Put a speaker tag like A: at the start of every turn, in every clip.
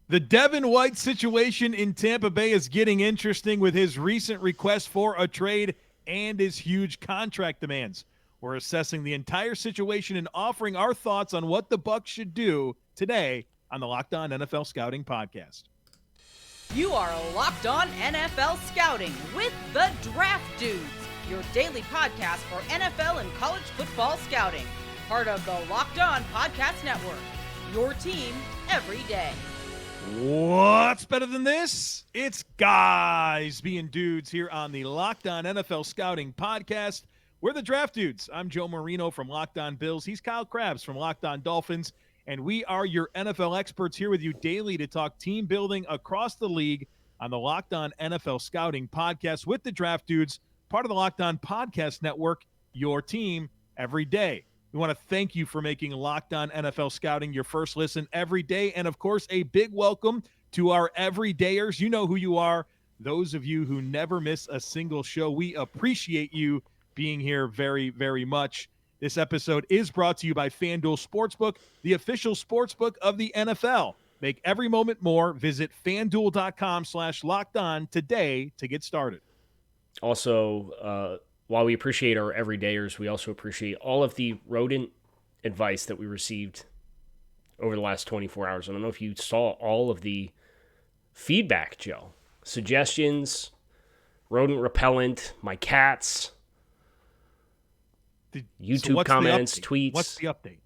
A: The Devin White situation in Tampa Bay is getting interesting with his recent request for a trade and his huge contract demands. We're assessing the entire situation and offering our thoughts on what the Bucs should do today on the Locked On NFL Scouting Podcast.
B: You are Locked On NFL Scouting with the Draft Dudes, your daily podcast for NFL and college football scouting. Part of the Locked On Podcast Network, your team every day.
A: What's better than this? It's guys being dudes here on the Locked On NFL Scouting Podcast. We're the Draft Dudes. I'm Joe Marino from Locked On Bills. He's Kyle Crabbs from Locked On Dolphins. And we are your NFL experts here with you daily to talk team building across the league on the Locked On NFL Scouting Podcast with the Draft Dudes, part of the Locked On Podcast Network, your team every day. We want to thank you for making Locked On NFL Scouting your first listen every day. And, of course, a big welcome to our everydayers. You know who you are. Those of you who never miss a single show, we appreciate you being here very, very much. This episode is brought to you by FanDuel Sportsbook, the official sportsbook of the NFL. Make every moment more. Visit FanDuel.com/lockedon today to get started.
C: Also, while we appreciate our everydayers, we also appreciate all of the rodent advice that we received over the last 24 hours. I don't know if you saw all of the feedback, Joe. Suggestions, rodent repellent, my cats, YouTube comments, tweets.
A: What's the update?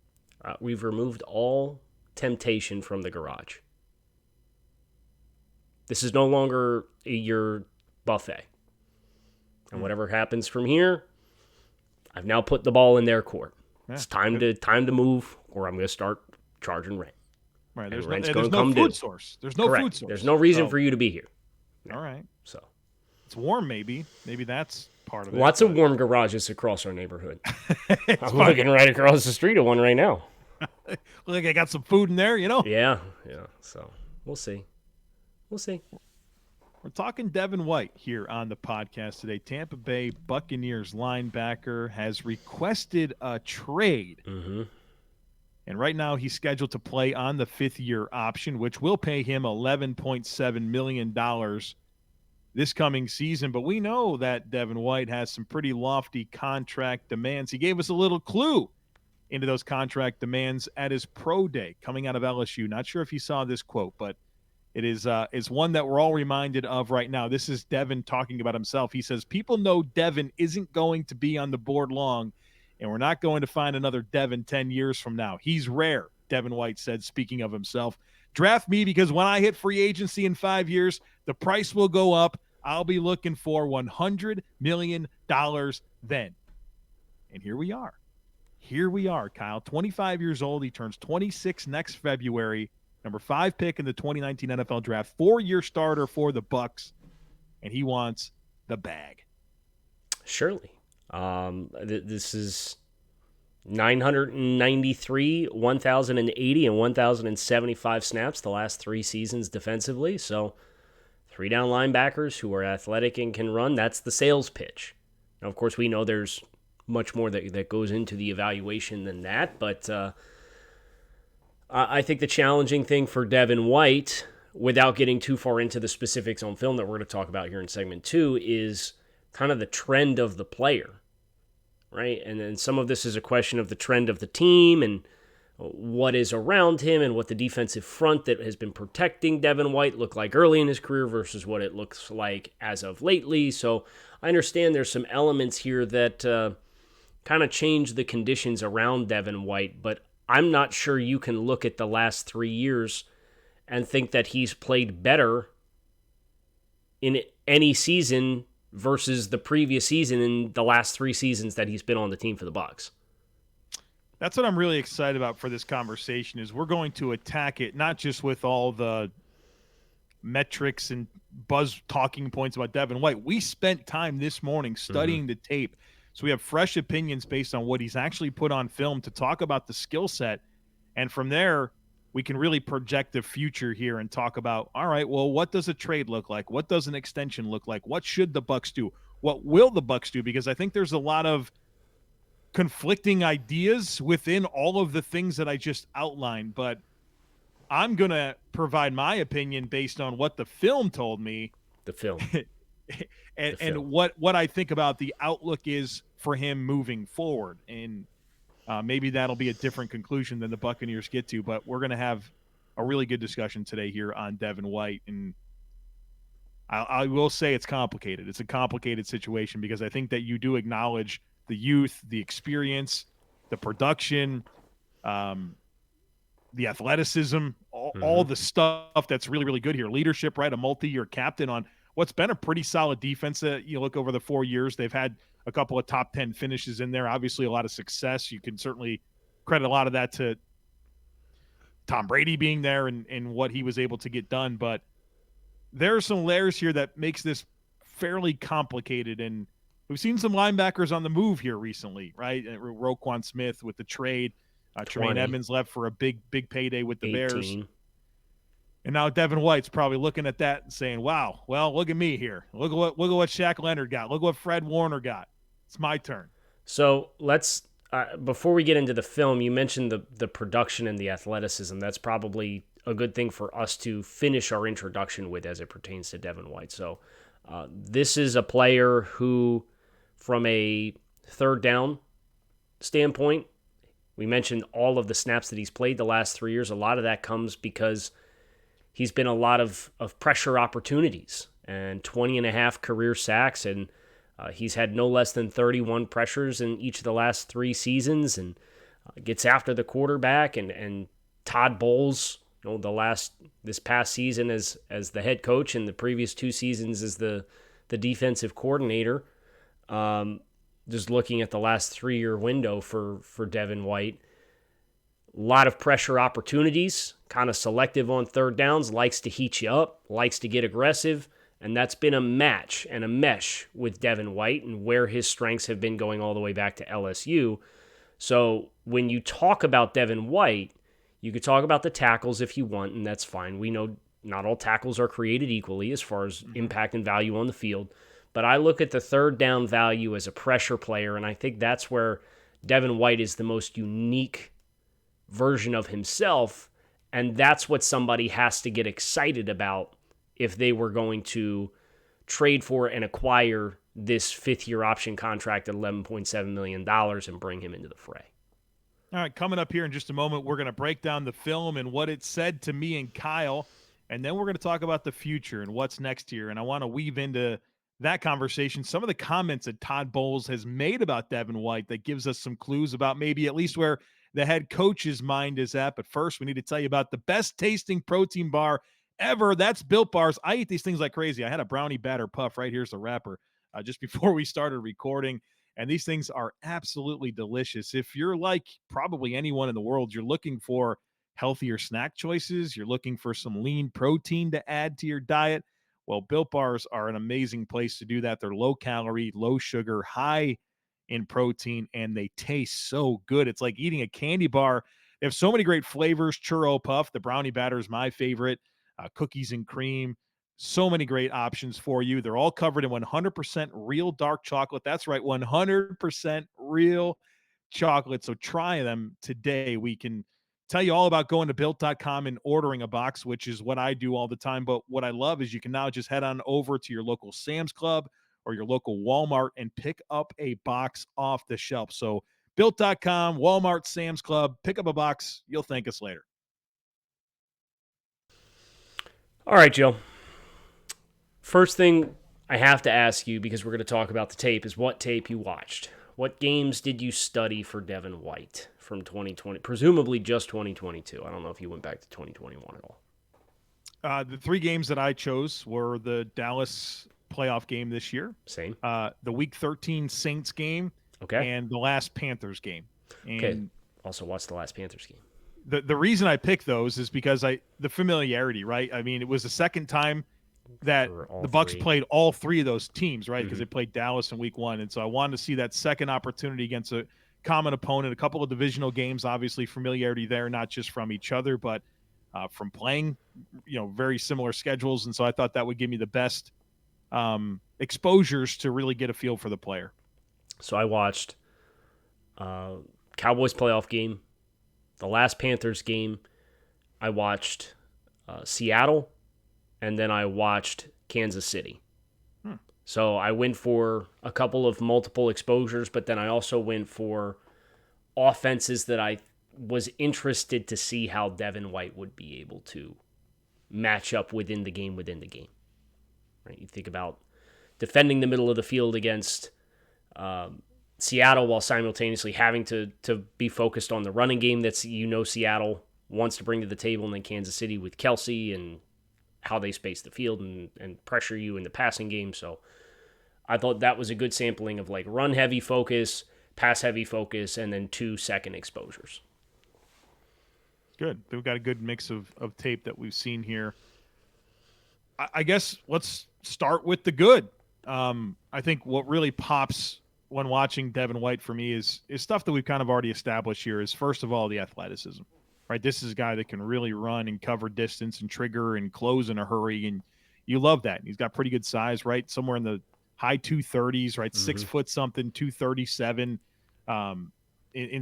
C: We've removed all temptation from the garage. This is no longer your buffet. And whatever happens from here, I've now put the ball in their court. Yeah, it's time to move, or I'm going to start charging rent.
A: Right. There's no food source. There's no food source.
C: There's no reason for you to be here.
A: No. All right.
C: So
A: it's warm, maybe. Maybe that's part of it.
C: Lots of warm garages across our neighborhood. I'm looking right across the street at one right now.
A: Look like I got some food in there, you know?
C: Yeah. So we'll see.
A: We're talking Devin White here on the podcast today. Tampa Bay Buccaneers linebacker has requested a trade.
C: Mm-hmm.
A: And right now he's scheduled to play on the fifth-year option, which will pay him $11.7 million this coming season. But we know that Devin White has some pretty lofty contract demands. He gave us a little clue into those contract demands at his pro day coming out of LSU. Not sure if you saw this quote, but it is one that we're all reminded of right now. This is Devin talking about himself. He says, people know Devin isn't going to be on the board long, and we're not going to find another Devin 10 years from now. He's rare, Devin White said, speaking of himself. Draft me because when I hit free agency in 5 years, the price will go up. I'll be looking for $100 million then. And here we are. Kyle, 25 years old. He turns 26 next February. Number 5 pick in the 2019 NFL Draft, 4-year starter for the Bucs, and he wants the bag.
C: Surely. This is 993, 1,080, and 1,075 snaps the last 3 seasons defensively. So 3 down linebackers who are athletic and can run, that's the sales pitch. Now, of course, we know there's much more that goes into the evaluation than that, but I think the challenging thing for Devin White, without getting too far into the specifics on film that we're going to talk about here in segment 2, is kind of the trend of the player, right? And then some of this is a question of the trend of the team and what is around him and what the defensive front that has been protecting Devin White looked like early in his career versus what it looks like as of lately. So I understand there's some elements here that kind of change the conditions around Devin White, but I'm not sure you can look at the last 3 years and think that he's played better in any season versus the previous season in the last 3 seasons that he's been on the team for the Bucs.
A: That's what I'm really excited about for this conversation is we're going to attack it not just with all the metrics and buzz talking points about Devin White. We spent time this morning studying the tape. So we have fresh opinions based on what he's actually put on film to talk about the skill set. And from there, we can really project the future here and talk about, all right, well, what does a trade look like? What does an extension look like? What should the Bucs do? What will the Bucs do? Because I think there's a lot of conflicting ideas within all of the things that I just outlined. But I'm going to provide my opinion based on what the film told me.
C: The film.
A: and what I think about the outlook is for him moving forward. And maybe that'll be a different conclusion than the Buccaneers get to, but we're going to have a really good discussion today here on Devin White. And I will say it's complicated. It's a complicated situation because I think that you do acknowledge the youth, the experience, the production, the athleticism, all the stuff that's really, really good here. Leadership, right? A multi-year captain on what's been a pretty solid defense. You look over the 4 years, they've had a couple of top 10 finishes in there. Obviously, a lot of success. You can certainly credit a lot of that to Tom Brady being there and what he was able to get done. But there are some layers here that makes this fairly complicated. And we've seen some linebackers on the move here recently, right? Roquan Smith with the trade. Tremaine Edmonds left for a big payday with the
C: 18.
A: Bears. And now Devin White's probably looking at that and saying, wow, well, look at me here. Look at what Shaq Leonard got. Look what Fred Warner got. It's my turn.
C: So let's, before we get into the film, you mentioned the production and the athleticism. That's probably a good thing for us to finish our introduction with as it pertains to Devin White. So this is a player who, from a third down standpoint, we mentioned all of the snaps that he's played the last 3 years. A lot of that comes because he's been a lot of pressure opportunities and 20 and a half career sacks, and he's had no less than 31 pressures in each of the last 3 seasons, and gets after the quarterback. And Todd Bowles, this past season as the head coach, and the previous 2 seasons as the defensive coordinator. Just looking at the last 3-year window for Devin White, a lot of pressure opportunities, kind of selective on third downs, likes to heat you up, likes to get aggressive, and that's been a match and a mesh with Devin White and where his strengths have been going all the way back to LSU. So when you talk about Devin White, you could talk about the tackles if you want, and that's fine. We know not all tackles are created equally as far as impact and value on the field. But I look at the third down value as a pressure player, and I think that's where Devin White is the most unique version of himself, and that's what somebody has to get excited about if they were going to trade for and acquire this 5th-year option contract at $11.7 million and bring him into the fray.
A: All right, coming up here in just a moment, we're going to break down the film and what it said to me and Kyle, and then we're going to talk about the future and what's next year. And I want to weave into that conversation some of the comments that Todd Bowles has made about Devin White that gives us some clues about maybe at least where the head coach's mind is at. But first, we need to tell you about the best tasting protein bar ever. That's Built Bars. I eat these things like crazy. I had a brownie batter puff. Right here's the wrapper just before we started recording. And these things are absolutely delicious. If you're like probably anyone in the world, you're looking for healthier snack choices, you're looking for some lean protein to add to your diet, well, Built Bars are an amazing place to do that. They're low calorie, low sugar, high in protein, and they taste so good. It's like eating a candy bar. They have so many great flavors. Churro Puff, the brownie batter is my favorite. Cookies and cream. So many great options for you. They're all covered in 100% real dark chocolate. That's right, 100% real chocolate. So try them today. We can tell you all about going to Built.com and ordering a box, which is what I do all the time. But what I love is you can now just head on over to your local Sam's Club or your local Walmart and pick up a box off the shelf. So Built.com, Walmart, Sam's Club, pick up a box. You'll thank us later.
C: All right, Joe. First thing I have to ask you, because we're going to talk about the tape, is what tape you watched. What games did you study for Devin White from 2020? Presumably just 2022. I don't know if you went back to 2021 at all.
A: The 3 games that I chose were the Dallas playoff game this year.
C: Same.
A: The Week 13 Saints game.
C: Okay.
A: And the last Panthers game. And
C: okay. Also watched the last Panthers game.
A: The reason I picked those is because the familiarity, right? I mean, it was the second time that the Bucs played all 3 of those teams, right? Because they played Dallas in Week 1. And so I wanted to see that second opportunity against a common opponent, a couple of divisional games, obviously familiarity there, not just from each other, but from playing, very similar schedules. And so I thought that would give me the best exposures to really get a feel for the player.
C: So I watched Cowboys playoff game, the last Panthers game, I watched Seattle, and then I watched Kansas City. So I went for a couple of multiple exposures, but then I also went for offenses that I was interested to see how Devin White would be able to match up within the game. Right? You think about defending the middle of the field against Seattle while simultaneously having to be focused on the running game that's, Seattle wants to bring to the table, and then Kansas City with Kelsey and how they space the field and pressure you in the passing game. So I thought that was a good sampling of like run heavy focus, pass heavy focus, and then 2 second exposures.
A: Good. We've got a good mix of tape that we've seen here. I guess let's start with the good. I think what really pops when watching Devin White for me is stuff that we've kind of already established here is, first of all, the athleticism. Right, this is a guy that can really run and cover distance and trigger and close in a hurry, and you love that. He's got pretty good size, right? Somewhere in the high 230s, right? 6 foot something, 237. And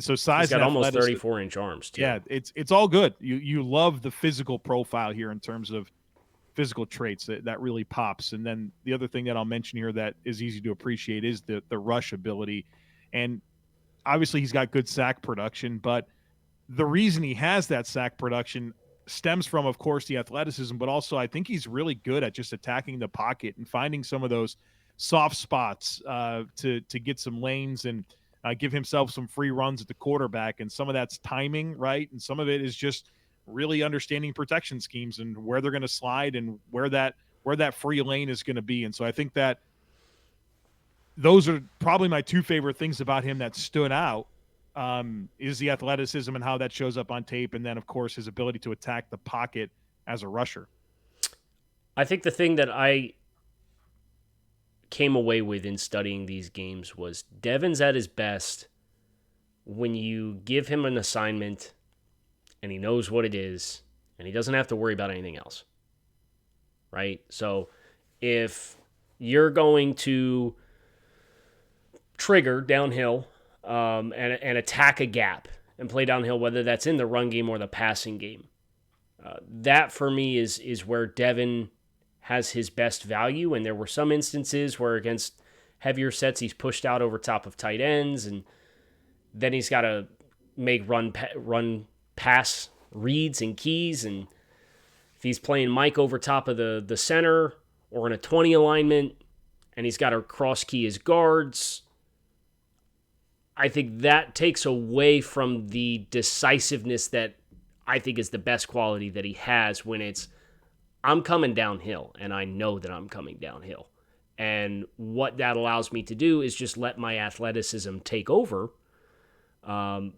A: so size.
C: He's got almost 34-inch arms too.
A: Yeah, it's all good. You love the physical profile here in terms of physical traits that really pops. And then the other thing that I'll mention here that is easy to appreciate is the rush ability, and obviously he's got good sack production, but the reason he has that sack production stems from, of course, the athleticism, but also I think he's really good at just attacking the pocket and finding some of those soft spots to get some lanes and give himself some free runs at the quarterback. And some of that's timing, right? And some of it is just really understanding protection schemes and where they're going to slide and where that free lane is going to be. And so I think that those are probably my 2 favorite things about him that stood out. Is the athleticism and how that shows up on tape, and then, of course, his ability to attack the pocket as a rusher.
C: I think the thing that I came away with in studying these games was Devin's at his best when you give him an assignment and he knows what it is and he doesn't have to worry about anything else, right? So if you're going to trigger downhill and attack a gap and play downhill, whether that's in the run game or the passing game. That for me is where Devin has his best value. And there were some instances where against heavier sets, he's pushed out over top of tight ends, and then he's got to make run pass reads and keys. And if he's playing Mike over top of the center or in a 20 alignment, and he's got to cross key his guards, I think that takes away from the decisiveness that I think is the best quality that he has when it's, I'm coming downhill, and I know that I'm coming downhill. And what that allows me to do is just let my athleticism take over and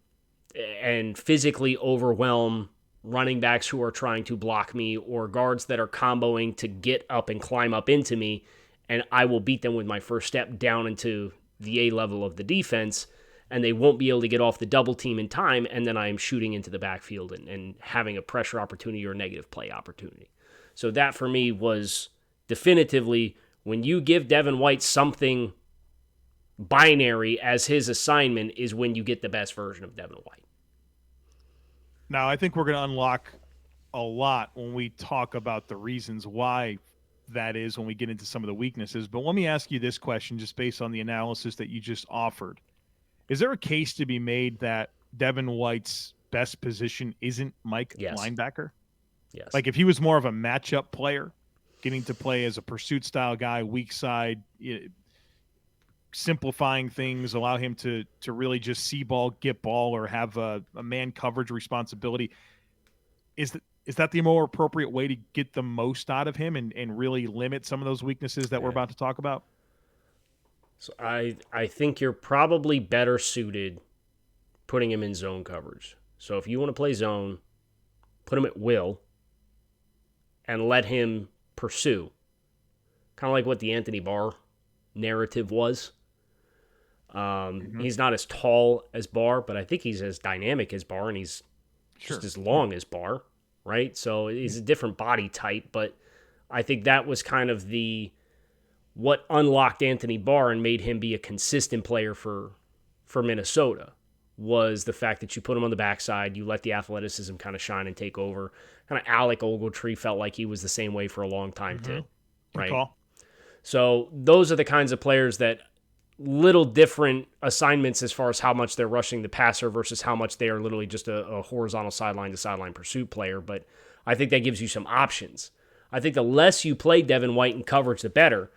C: physically overwhelm running backs who are trying to block me or guards that are comboing to get up and climb up into me, and I will beat them with my first step down into the A level of the defense, and they won't be able to get off the double team in time, and then I am shooting into the backfield and having a pressure opportunity or a negative play opportunity. So that for me was definitively, when you give Devin White something binary as his assignment, is when you get the best version of Devin White.
A: Now, I think we're going to unlock a lot when we talk about the reasons why that is when we get into some of the weaknesses. But let me ask you this question just based on the analysis that you just offered. Is there a case to be made that Devin White's best position isn't Mike linebacker?
C: Yes.
A: Like if he was more of a matchup player, getting to play as a pursuit style guy, weak side, simplifying things, allow him to really just see ball, get ball, or have a man coverage responsibility. Is that the more appropriate way to get the most out of him and really limit some of those weaknesses that we're about to talk about?
C: So I think you're probably better suited putting him in zone coverage. So if you want to play zone, put him at will and let him pursue. Kind of like what the Anthony Barr narrative was. He's not as tall as Barr, but I think he's as dynamic as Barr, and he's just as long as Barr, right? So he's a different body type, but I think that was kind of what unlocked Anthony Barr and made him be a consistent player for Minnesota, was the fact that you put him on the backside, you let the athleticism kind of shine and take over. Kind of Alec Ogletree felt like he was the same way for a long time too, right?
A: Good call.
C: So those are the kinds of players that little different assignments as far as how much they're rushing the passer versus how much they are literally just a horizontal sideline-to-sideline pursuit player. But I think that gives you some options. I think the less you play Devin White in coverage, the better.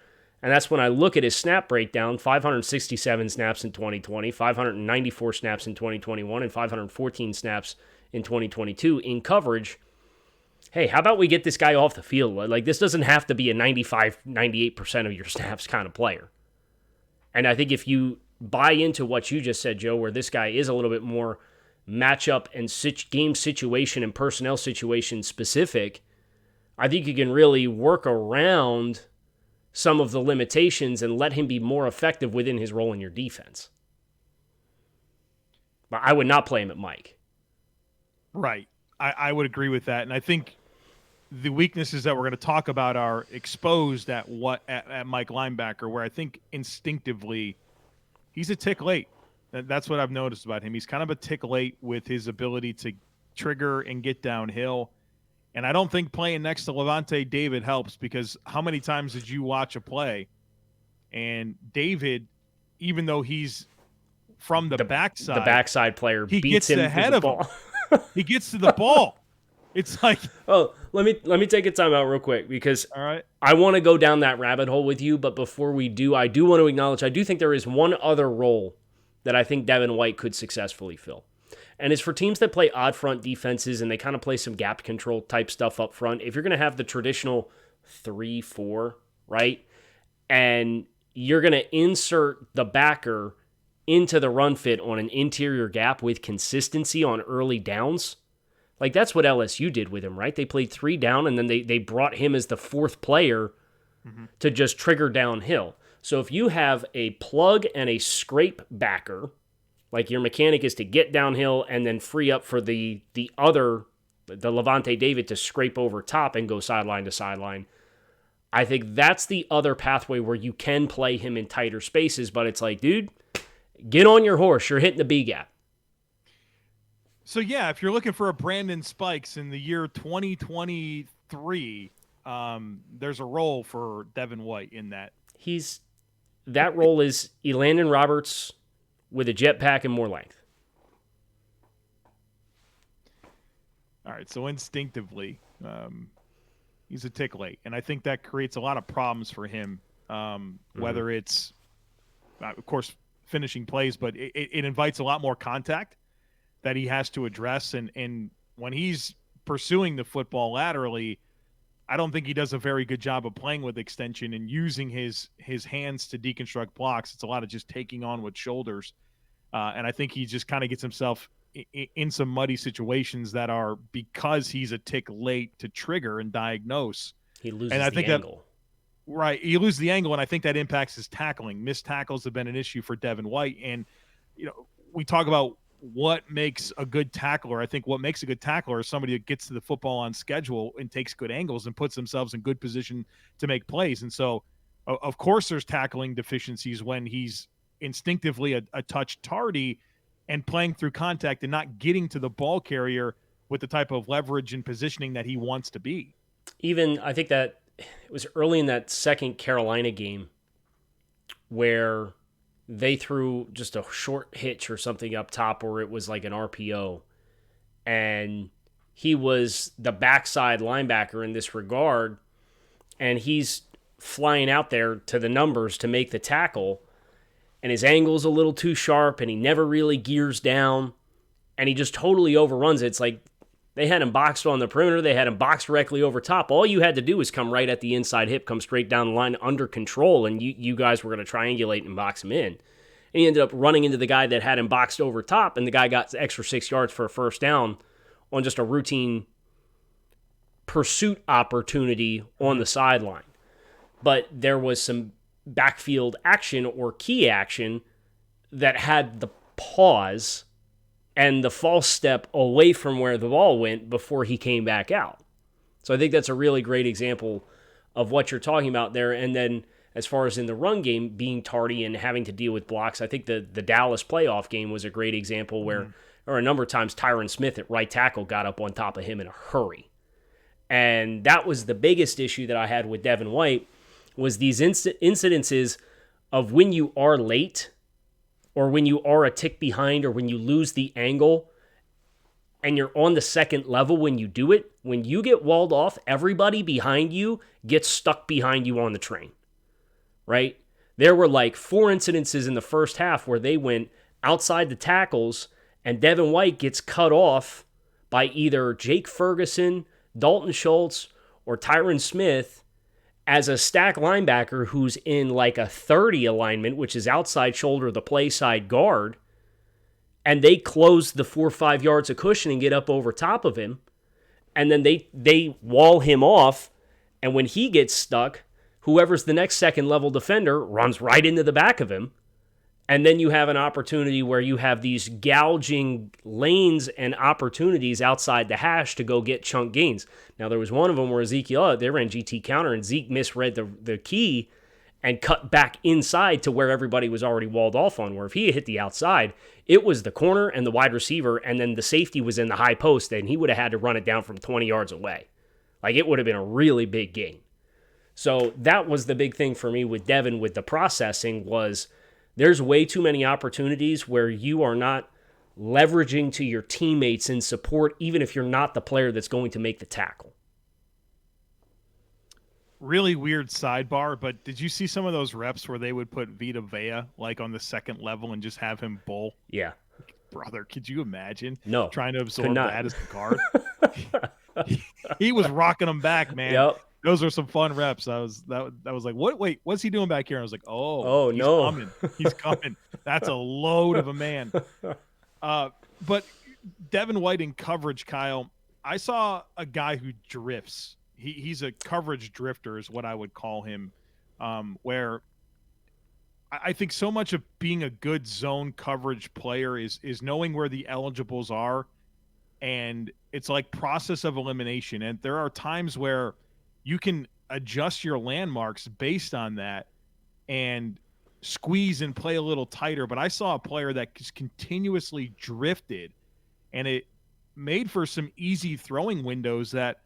C: And that's when I look at his snap breakdown, 567 snaps in 2020, 594 snaps in 2021, and 514 snaps in 2022 in coverage. Hey, how about we get this guy off the field? Like, this doesn't have to be a 95, 98% of your snaps kind of player. And I think if you buy into what you just said, Joe, where this guy is a little bit more matchup and game situation and personnel situation specific, I think you can really work around some of the limitations and let him be more effective within his role in your defense. But I would not play him at Mike.
A: Right. I would agree with that. And I think the weaknesses that we're going to talk about are exposed at Mike linebacker, where I think instinctively he's a tick late. That's what I've noticed about him. He's kind of a tick late with his ability to trigger and get downhill. And I don't think playing next to Levante David helps, because how many times did you watch a play and David, even though he's from the backside
C: player,
A: he
C: beats
A: gets
C: him
A: ahead
C: the
A: of
C: ball.
A: him. He gets to the ball. It's like,
C: oh, let me take a time out real quick, because
A: all right,
C: I want to go down that rabbit hole with you. But before we do, I do want to acknowledge, I do think there is one other role that I think Devin White could successfully fill. And it's for teams that play odd front defenses and they kind of play some gap control type stuff up front. If you're going to have the traditional 3-4, right? And you're going to insert the backer into the run fit on an interior gap with consistency on early downs. Like, that's what LSU did with him, right? They played 3 down, and then they brought him as the 4th player to just trigger downhill. So if you have a plug and a scrape backer, like your mechanic is to get downhill and then free up for the Levante David to scrape over top and go sideline to sideline, I think that's the other pathway where you can play him in tighter spaces. But it's like, dude, get on your horse. You're hitting the B gap.
A: So, yeah, if you're looking for a Brandon Spikes in the year 2023, there's a role for Devin White in that.
C: That role is Elandon Roberts with a jetpack and more length.
A: All right, so instinctively, he's a tick late. And I think that creates a lot of problems for him, whether it's, of course, finishing plays, but it invites a lot more contact that he has to address. And when he's pursuing the football laterally, I don't think he does a very good job of playing with extension and using his hands to deconstruct blocks. It's a lot of just taking on with shoulders. And I think he just kind of gets himself in some muddy situations that are because he's a tick late to trigger and diagnose.
C: He loses
A: and I think
C: the angle.
A: Right. You lose the angle, and I think that impacts his tackling. Missed tackles have been an issue for Devin White. And, we talk about what makes a good tackler. I think what makes a good tackler is somebody that gets to the football on schedule and takes good angles and puts themselves in good position to make plays. And so, of course, there's tackling deficiencies when he's instinctively a touch tardy and playing through contact and not getting to the ball carrier with the type of leverage and positioning that he wants to be.
C: Even, I think that it was early in that second Carolina game where they threw just a short hitch or something up top, or it was like an RPO, and he was the backside linebacker in this regard, and he's flying out there to the numbers to make the tackle, and his angle's a little too sharp, and he never really gears down, and he just totally overruns it. It's like they had him boxed on the perimeter, they had him boxed directly over top. All you had to do was come right at the inside hip, come straight down the line under control, and you guys were going to triangulate and box him in. And he ended up running into the guy that had him boxed over top, and the guy got extra 6 yards for a first down on just a routine pursuit opportunity on the sideline. But there was some backfield action or key action that had the pause and the false step away from where the ball went before he came back out. So I think that's a really great example of what you're talking about there. And then as far as in the run game being tardy and having to deal with blocks. I think the Dallas playoff game was a great example where, or a number of times, Tyron Smith at right tackle got up on top of him in a hurry. And that was the biggest issue that I had with Devin White, was these incidences of when you are late or when you are a tick behind or when you lose the angle and you're on the second level when you do it. When you get walled off, everybody behind you gets stuck behind you on the train, right? There were like 4 incidences in the first half where they went outside the tackles and Devin White gets cut off by either Jake Ferguson, Dalton Schultz, or Tyron Smith as a stack linebacker who's in like a 30 alignment, which is outside shoulder of the play side guard, and they close the 4 or 5 yards of cushion and get up over top of him, and then they wall him off, and when he gets stuck, whoever's the next second level defender runs right into the back of him, and then you have an opportunity where you have these gouging lanes and opportunities outside the hash to go get chunk gains. Now, there was one of them where Ezekiel, they ran GT counter, and Zeke misread the key and cut back inside to where everybody was already walled off on, where if he had hit the outside, it was the corner and the wide receiver, and then the safety was in the high post, and he would have had to run it down from 20 yards away. Like, it would have been a really big gain. So that was the big thing for me with Devin with the processing was there's way too many opportunities where you are not leveraging to your teammates in support, even if you're not the player that's going to make the tackle.
A: Really weird sidebar, but did you see some of those reps where they would put Vita Vea like on the second level and just have him bull?
C: Yeah.
A: Brother, could you imagine?
C: No.
A: Trying to absorb that as the guard? He was rocking them back, man.
C: Yep.
A: Those are some fun reps. I was like, what? Wait, what's he doing back here? And I was like,
C: oh
A: he's
C: no,
A: coming. He's coming. That's a load of a man. But Devin White in coverage, Kyle, I saw a guy who drifts. He's a coverage drifter is what I would call him, where I think so much of being a good zone coverage player is knowing where the eligibles are, and it's like process of elimination. And there are times where you can adjust your landmarks based on that and squeeze and play a little tighter. But I saw a player that just continuously drifted, and it made for some easy throwing windows that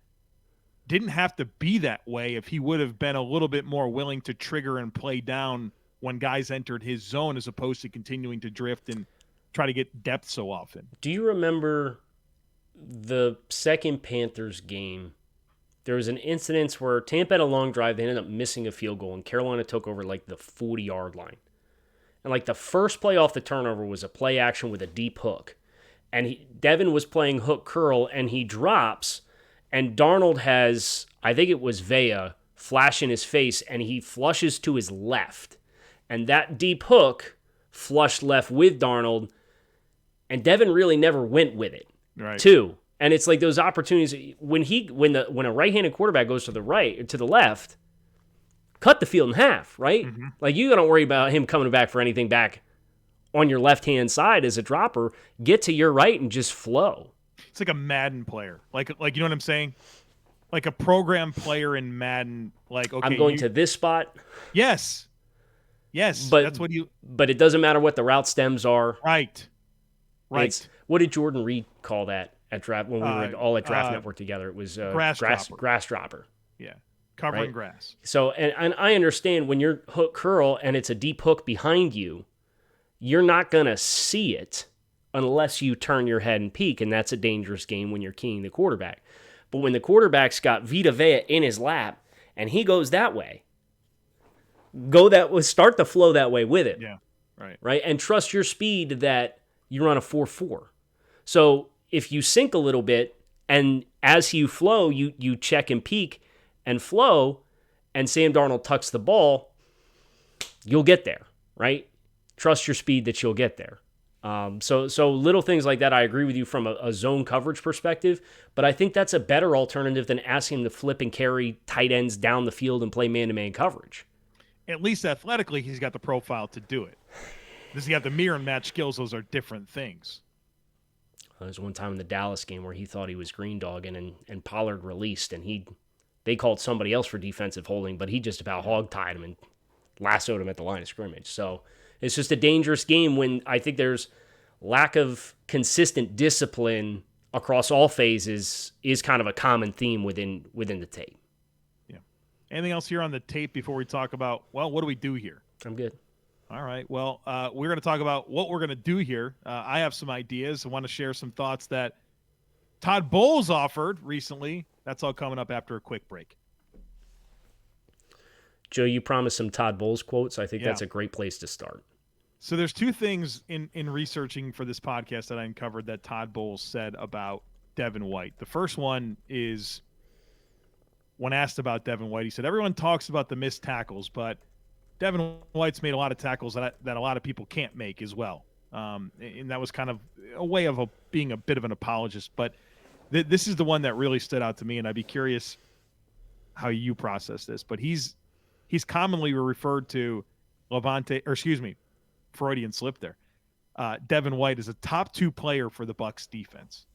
A: didn't have to be that way if he would have been a little bit more willing to trigger and play down when guys entered his zone as opposed to continuing to drift and try to get depth so often.
C: Do you remember the second Panthers game? There was an incident where Tampa had a long drive. They ended up missing a field goal, and Carolina took over like the 40-yard line. And like the first play off the turnover was a play action with a deep hook. And Devin was playing hook curl, and he drops, and Darnold has, I think it was Vea, flash in his face, and he flushes to his left. And that deep hook flushed left with Darnold, and Devin really never went with it,
A: right,
C: too. And it's like those opportunities when a right-handed quarterback goes to the right or to the left, cut the field in half, right? Mm-hmm. Like you don't worry about him coming back for anything back on your left-hand side as a dropper. Get to your right and just flow.
A: It's like a Madden player, like you know what I'm saying? Like a program player in Madden. Like okay,
C: I'm going to this spot.
A: Yes, but that's what you.
C: But it doesn't matter what the route stems are.
A: Right.
C: What did Jordan Reed call that? At draft when we were all at Draft Network together, it was grass dropper.
A: Yeah, covering grass.
C: So and I understand when you're hook curl and it's a deep hook behind you, you're not gonna see it unless you turn your head and peek, and that's a dangerous game when you're keying the quarterback. But when the quarterback's got Vita Vea in his lap and he goes that way, start the flow that way with it.
A: Yeah,
C: right, and trust your speed that you run a 4.4. So if you sink a little bit and as you flow, you check and peek and flow, and Sam Darnold tucks the ball, you'll get there, right? Trust your speed that you'll get there. So little things like that, I agree with you from a zone coverage perspective, but I think that's a better alternative than asking him to flip and carry tight ends down the field and play man-to-man coverage.
A: At least athletically, he's got the profile to do it. Does he have the mirror and match skills? Those are different things.
C: There was one time in the Dallas game where he thought he was green dogging and Pollard released, and they called somebody else for defensive holding, but he just about hog-tied him and lassoed him at the line of scrimmage. So it's just a dangerous game when I think there's lack of consistent discipline across all phases is kind of a common theme within the tape.
A: Yeah. Anything else here on the tape before we talk about, well, what do we do here?
C: I'm good.
A: All right. Well, we're going to talk about what we're going to do here. I have some ideas. I want to share some thoughts that Todd Bowles offered recently. That's all coming up after a quick break.
C: Joe, you promised some Todd Bowles quotes. I think that's a great place to start.
A: So there's two things in researching for this podcast that I uncovered that Todd Bowles said about Devin White. The first one is when asked about Devin White, he said, everyone talks about the missed tackles, but Devin White's made a lot of tackles that a lot of people can't make as well. And that was kind of a way of being a bit of an apologist. But this is the one that really stood out to me, and I'd be curious how you process this. But he's commonly referred to Freudian slip there. Devin White is a top 2 player for the Bucs defense.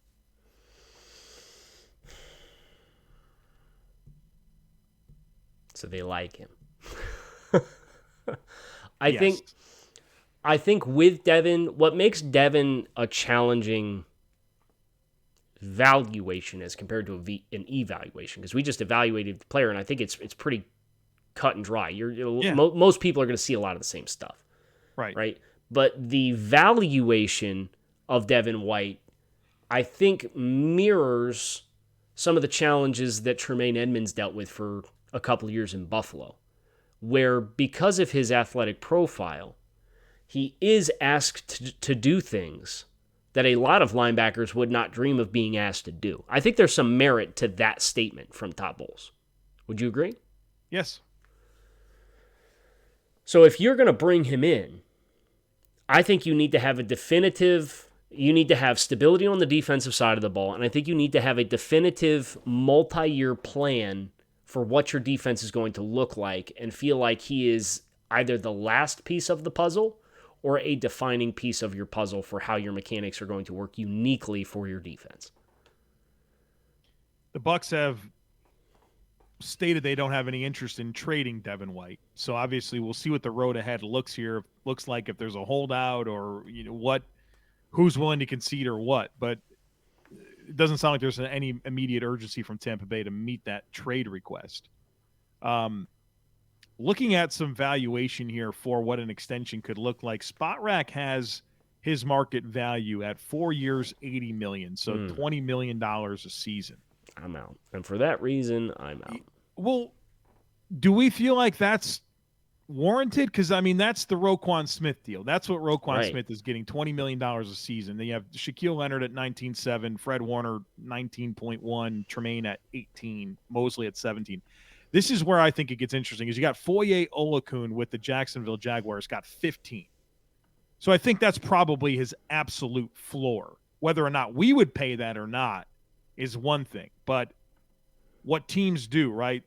C: So they like him. I think with Devin, what makes Devin a challenging valuation as compared to an evaluation, because we just evaluated the player, and I think it's pretty cut and dry. Most people are going to see a lot of the same stuff. Right. But the valuation of Devin White, I think, mirrors some of the challenges that Tremaine Edmonds dealt with for a couple of years in Buffalo, where because of his athletic profile, he is asked to do things that a lot of linebackers would not dream of being asked to do. I think there's some merit to that statement from Todd Bowles. Would you agree?
A: Yes.
C: So if you're going to bring him in, I think you need to have you need to have stability on the defensive side of the ball, and I think you need to have a definitive multi-year plan for what your defense is going to look like and feel like he is either the last piece of the puzzle or a defining piece of your puzzle for how your mechanics are going to work uniquely for your defense.
A: The Bucs have stated they don't have any interest in trading Devin White. So obviously we'll see what the road ahead looks like, if there's a holdout or who's willing to concede or what. But it doesn't sound like there's any immediate urgency from Tampa Bay to meet that trade request. Looking at some valuation here for what an extension could look like, SpotRack has his market value at 4 years, $80 million, so $20 million a season.
C: I'm out. And for that reason, I'm out.
A: Well, do we feel like that's warranted? Because, I mean, that's the Roquan Smith deal. That's what Roquan Smith is getting, $20 million a season. Then you have Shaquille Leonard at 19.7, Fred Warner 19.1, Tremaine at 18, Mosley at 17. This is where I think it gets interesting, is you got Foye Olakun with the Jacksonville Jaguars, got 15. So I think that's probably his absolute floor. Whether or not we would pay that or not is one thing. But what teams do, right?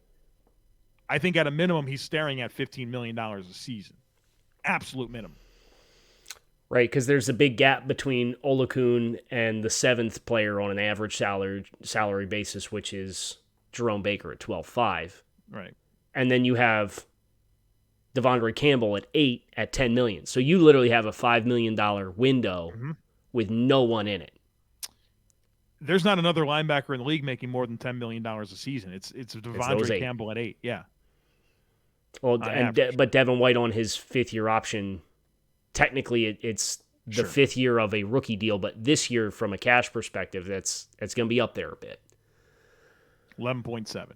A: I think at a minimum he's staring at $15 million a season. Absolute minimum.
C: Right, because there's a big gap between Olakun and the 7th player on an average salary basis, which is Jerome Baker at 12.5.
A: Right.
C: And then you have Devondre Campbell at 8 at $10 million. So you literally have a $5 million window with no one in it.
A: There's not another linebacker in the league making more than $10 million a season. It's Devondre Campbell at 8. Yeah.
C: Well, but Devin White on his 5th-year option, technically it's the 5th year of a rookie deal, but this year from a cash perspective, that's going to be up there a bit.
A: 11.7.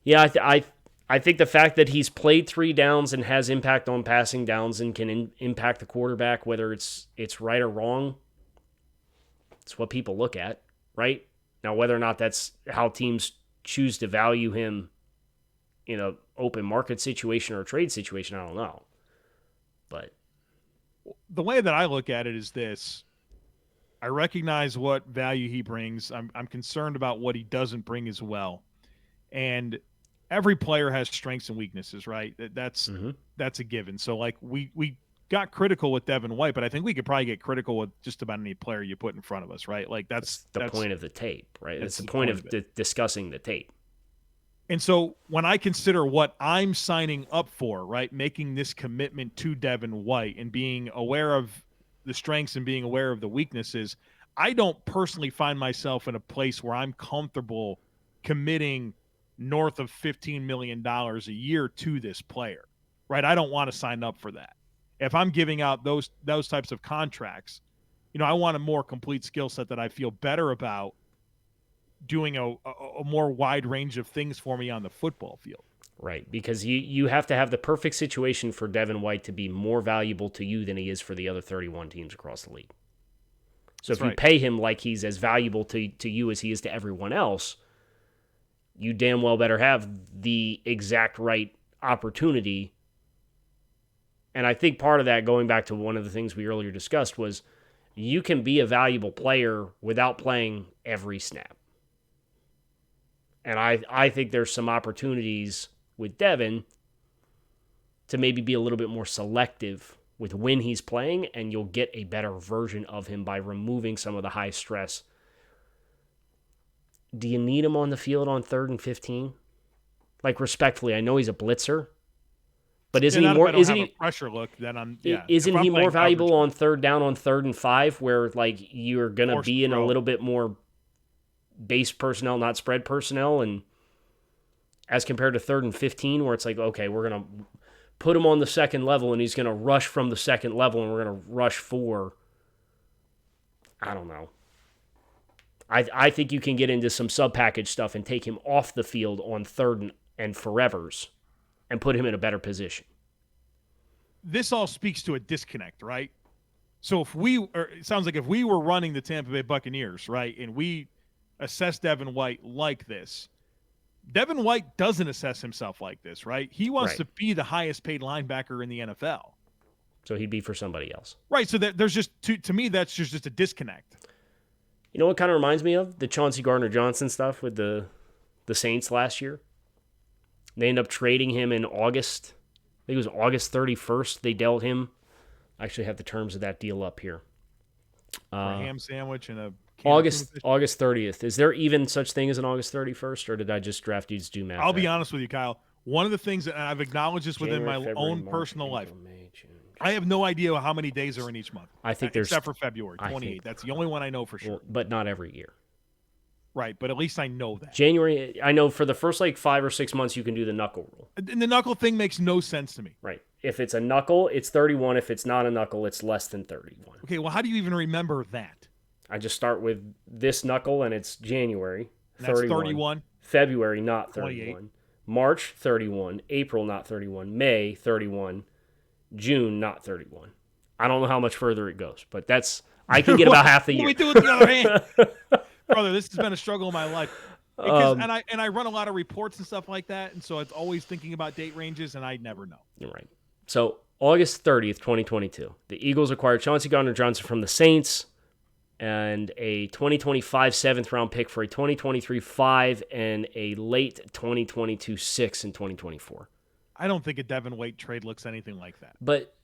C: Yeah, I think the fact that he's played 3 downs and has impact on passing downs and can impact the quarterback, whether it's right or wrong, it's what people look at, right? Now, whether or not that's how teams choose to value him in an open market situation or a trade situation, I don't know. But
A: the way that I look at it is this. I recognize what value he brings. I'm concerned about what he doesn't bring as well. And every player has strengths and weaknesses, right? That's a given. So, like, we got critical with Devin White, but I think we could probably get critical with just about any player you put in front of us, right? Like, that's
C: the point of the tape, right? That's the point of discussing the tape.
A: And so when I consider what I'm signing up for, right, making this commitment to Devin White and being aware of the strengths and being aware of the weaknesses, I don't personally find myself in a place where I'm comfortable committing north of $15 million a year to this player, right? I don't want to sign up for that. If I'm giving out those types of contracts, I want a more complete skill set that I feel better about doing a more wide range of things for me on the football field.
C: Right, because you have to have the perfect situation for Devin White to be more valuable to you than he is for the other 31 teams across the league. So if you pay him like he's as valuable to you as he is to everyone else, you damn well better have the exact right opportunity. And I think part of that, going back to one of the things we earlier discussed, was you can be a valuable player without playing every snap. And I think there's some opportunities with Devin to maybe be a little bit more selective with when he's playing, and you'll get a better version of him by removing some of the high stress. Do you need him on the field on 3rd and 15? Like, respectfully, I know he's a blitzer, but isn't he more? Isn't he
A: pressure look? Then I'm.
C: Yeah. Isn't he more valuable on 3rd down on 3rd and 5, where like you're gonna be in a little bit more base personnel, not spread personnel, and as compared to 3rd and 15, where it's like, okay, we're gonna put him on the second level and he's gonna rush from the second level and we're gonna rush 4. I don't know. I think you can get into some sub-package stuff and take him off the field on 3rd and forevers and put him in a better position.
A: This all speaks to a disconnect, right? So it sounds like if we were running the Tampa Bay Buccaneers, right, and we assess Devin White like this, Devin White doesn't assess himself like this, right? He wants to be the highest paid linebacker in the NFL.
C: So he'd be for somebody else.
A: Right, so there's just, to me, that's just a disconnect.
C: You know what kind of reminds me of? The Chauncey Gardner-Johnson stuff with the Saints last year. They end up trading him in August. I think it was August 31st. They dealt him. I actually have the terms of that deal up here.
A: A ham sandwich and a
C: August 30th. Is there even such thing as an August 31st, or did I just draft dudes do math?
A: I'll be honest with you, Kyle. One of the things that I've acknowledged this within my own personal life. I have no idea how many days are in each month.
C: I think there's
A: except for February 28th. That's the only one I know for sure.
C: Well, but not every year.
A: Right, but at least I know that.
C: January, I know for the first 5 or 6 months you can do the knuckle rule.
A: And the knuckle thing makes no sense to me.
C: Right. If it's a knuckle, it's 31. If it's not a knuckle, it's less than 31.
A: Okay, well, how do you even remember that?
C: I just start with this knuckle, and it's January, 31.
A: That's 31.
C: February, not 31.
A: 28.
C: March, 31. April, not 31. May, 31. June, not 31. I don't know how much further it goes, but I can get about half the year.
A: What do we do with the other hand? Brother, this has been a struggle in my life. Because, and I run a lot of reports and stuff like that, and so it's always thinking about date ranges, and I never know.
C: You're right. So August 30th, 2022, the Eagles acquired Chauncey Gardner-Johnson from the Saints and a 2025 7th-round pick for a 2023 5 and a late 2022 6 in 2024.
A: I don't think a Devin White trade looks anything like that.
C: But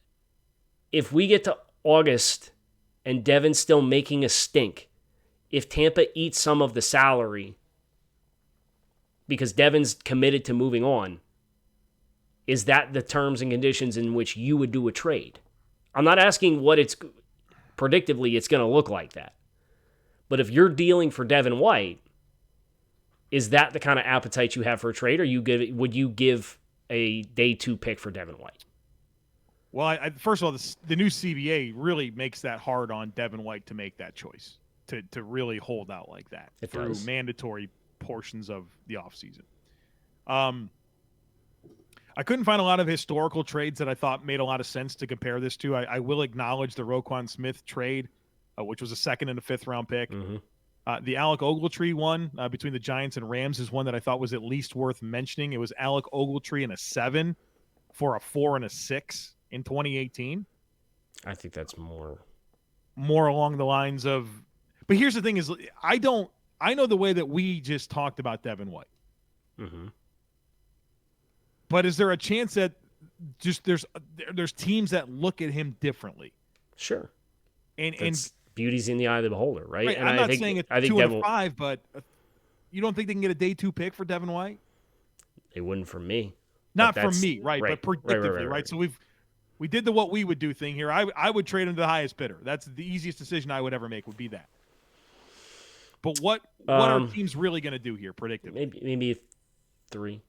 C: if we get to August and Devin's still making a stink, if Tampa eats some of the salary because Devin's committed to moving on, is that the terms and conditions in which you would do a trade? I'm not asking what predictively it's going to look like that. But if you're dealing for Devin White, is that the kind of appetite you have for a trade, or would you give a day 2 pick for Devin White?
A: Well, first of all, the new CBA really makes that hard on Devin White to make that choice, to really hold out like that through mandatory portions of the offseason. I couldn't find a lot of historical trades that I thought made a lot of sense to compare this to. I will acknowledge the Roquan Smith trade, which was a 2nd and a 5th-round pick.
C: Mm-hmm.
A: The Alec Ogletree one between the Giants and Rams is one that I thought was at least worth mentioning. It was Alec Ogletree and a 7 for a 4 and a 6 in 2018.
C: I think that's more
A: along the lines of. But here's the thing: is I know the way that we just talked about Devin White.
C: Mm-hmm.
A: But is there a chance that just there's teams that look at him differently?
C: Sure.
A: And
C: beauty's in the eye of the beholder, right?
A: And I'm not saying it's 2 and 5, but you don't think they can get a day 2 pick for Devin White?
C: They wouldn't from me.
A: Not from me, right? But predictively, right? So we did the what we would do thing here. I would trade him to the highest bidder. That's the easiest decision I would ever make, would be that. But what are teams really going to do here, predictably?
C: Maybe 3.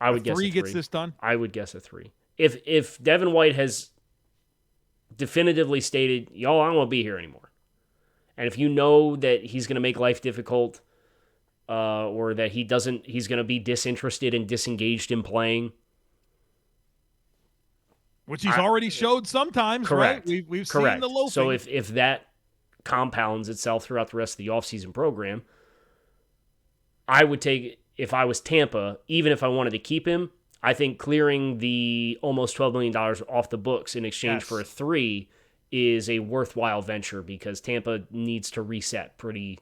C: I would guess
A: 3
C: a 3
A: gets this done?
C: I would guess a 3. If Devin White has definitively stated, y'all, I don't want to be here anymore, and if you know that he's going to make life difficult, or that he's going to be disinterested and disengaged in playing,
A: which he's already showed sometimes,
C: correct.
A: Right? We've
C: correct.
A: seen the loafing.
C: So if that compounds itself throughout the rest of the offseason program, I would take, if I was Tampa, even if I wanted to keep him, I think clearing the almost $12 million off the books in exchange for a 3 is a worthwhile venture, because Tampa needs to reset pretty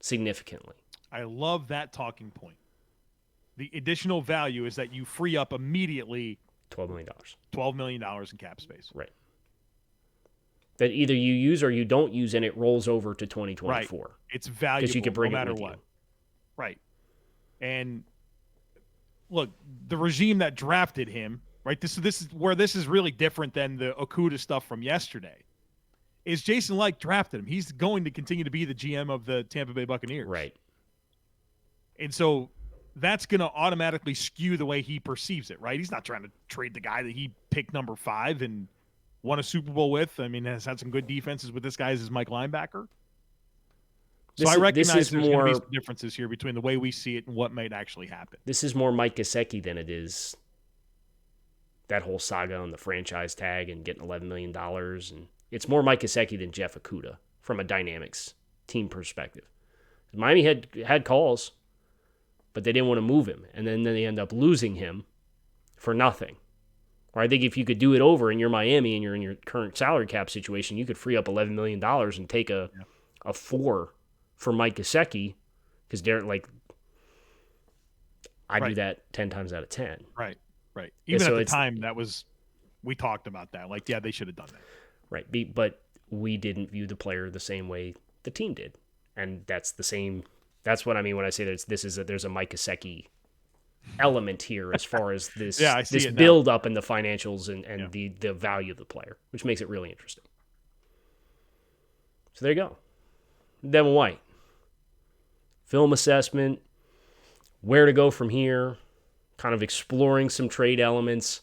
C: significantly.
A: I love that talking point. The additional value is that you free up immediately
C: $12 million.
A: $12 million in cap space.
C: Right. That either you use or you don't use, and it rolls over to 2024.
A: Right. It's valuable,
C: because you can bring
A: no matter
C: it with
A: what.
C: you.
A: Right. And look, the regime that drafted him, right? This is where this is really different than the Okuda stuff from yesterday. Is Jason Licht drafted him? He's going to continue to be the GM of the Tampa Bay Buccaneers.
C: Right.
A: And so that's going to automatically skew the way he perceives it, right? He's not trying to trade the guy that he picked number 5 and won a Super Bowl with. I mean, has had some good defenses with this guy as his Mike linebacker. So I recognize there's going to be some differences here between the way we see it and what might actually happen.
C: This is more Mike Gesicki than it is that whole saga on the franchise tag and getting $11 million. And it's more Mike Gesicki than Jeff Okuda from a dynamics team perspective. Miami had calls, but they didn't want to move him. And then they end up losing him for nothing. Or I think if you could do it over and you're Miami and you're in your current salary cap situation, you could free up $11 million and take a 4 for Mike Gesicki, because they're like, I do that 10 times out of 10.
A: Right. Even at the time, we talked about that. Like, yeah, they should have done that.
C: Right. But we didn't view the player the same way the team did. And that's what I mean when I say that there's a Mike Gesicki element here as far as this, this build up in the financials and the value of the player, which makes it really interesting. So there you go. Devin White. Film assessment, where to go from here, kind of exploring some trade elements.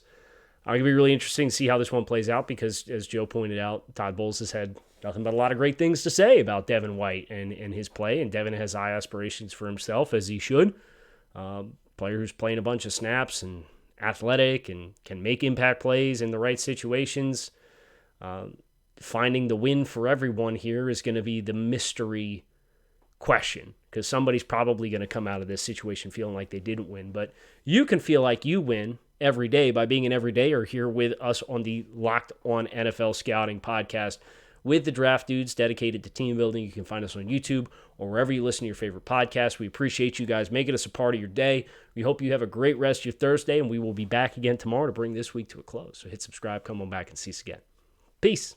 C: It's going to be really interesting to see how this one plays out, because, as Joe pointed out, Todd Bowles has had nothing but a lot of great things to say about Devin White and his play, and Devin has high aspirations for himself, as he should. Player who's playing a bunch of snaps and athletic and can make impact plays in the right situations. Finding the win for everyone here is going to be the mystery question, because somebody's probably going to come out of this situation feeling like they didn't win. But you can feel like you win every day by being an everydayer here with us on the Locked On NFL Scouting podcast with the Draft Dudes, dedicated to team building. You can find us on YouTube or wherever you listen to your favorite podcast. We appreciate you guys making us a part of your day. We hope you have a great rest of your Thursday, and we will be back again tomorrow to bring this week to a close. So hit subscribe, come on back, and see us again. Peace.